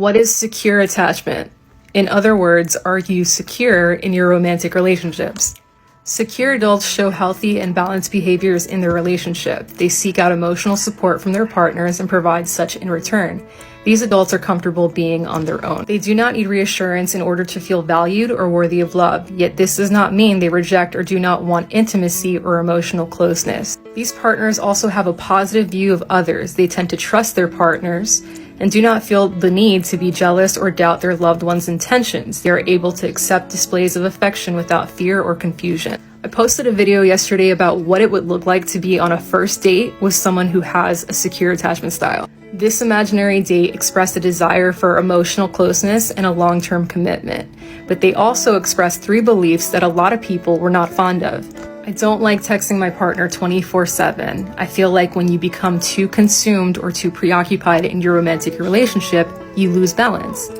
What is secure attachment? In other words, are you secure in your romantic relationships? Secure adults show healthy and balanced behaviors in their relationship. They seek out emotional support from their partners and provide such in return. These adults are comfortable being on their own. They do not need reassurance in order to feel valued or worthy of love, yet this does not mean they reject or do not want intimacy or emotional closeness. These partners also have a positive view of others. They tend to trust their partners and do not feel the need to be jealous or doubt their loved one's intentions. They are able to accept displays of affection without fear or confusion. I posted a video yesterday about what it would look like to be on a first date with someone who has a secure attachment style. This imaginary date expressed a desire for emotional closeness and a long-term commitment, but they also expressed 3 beliefs that a lot of people were not fond of. I don't like texting my partner 24/7. I feel like when you become too consumed or too preoccupied in your romantic relationship, you lose balance.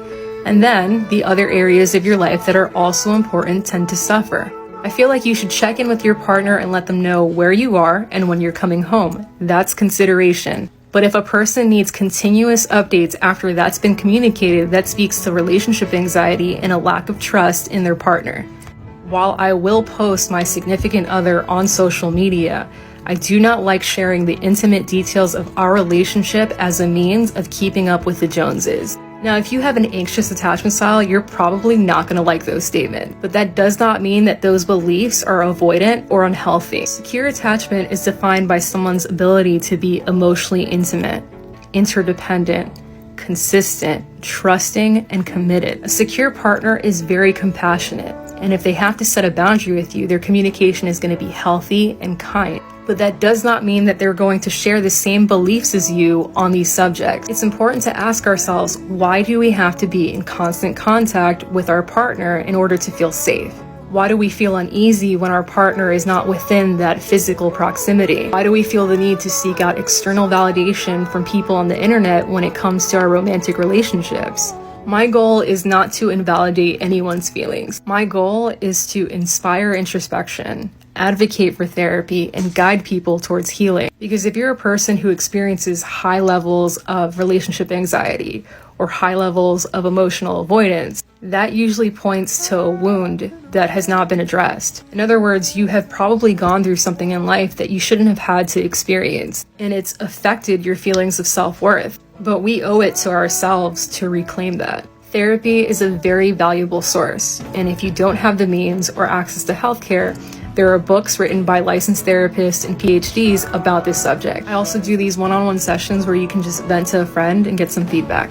And then the other areas of your life that are also important tend to suffer. I feel like you should check in with your partner and let them know where you are and when you're coming home. That's consideration. But if a person needs continuous updates after that's been communicated, that speaks to relationship anxiety and a lack of trust in their partner. While I will post my significant other on social media, I do not like sharing the intimate details of our relationship as a means of keeping up with the Joneses. Now, if you have an anxious attachment style, you're probably not going to like those statements, but that does not mean that those beliefs are avoidant or unhealthy. Secure attachment is defined by someone's ability to be emotionally intimate, interdependent, consistent, trusting, and committed. A secure partner is very compassionate, and if they have to set a boundary with you, their communication is going to be healthy and kind. But that does not mean that they're going to share the same beliefs as you on these subjects. It's important to ask ourselves, why do we have to be in constant contact with our partner in order to feel safe? Why do we feel uneasy when our partner is not within that physical proximity? Why do we feel the need to seek out external validation from people on the internet when it comes to our romantic relationships? My goal is not to invalidate anyone's feelings. My goal is to inspire introspection, advocate for therapy, and guide people towards healing. Because if you're a person who experiences high levels of relationship anxiety or high levels of emotional avoidance, that usually points to a wound that has not been addressed. In other words, you have probably gone through something in life that you shouldn't have had to experience, and it's affected your feelings of self-worth. But we owe it to ourselves to reclaim that. Therapy is a very valuable source, and if you don't have the means or access to healthcare, there are books written by licensed therapists and PhDs about this subject. I also do these one-on-one sessions where you can just vent to a friend and get some feedback.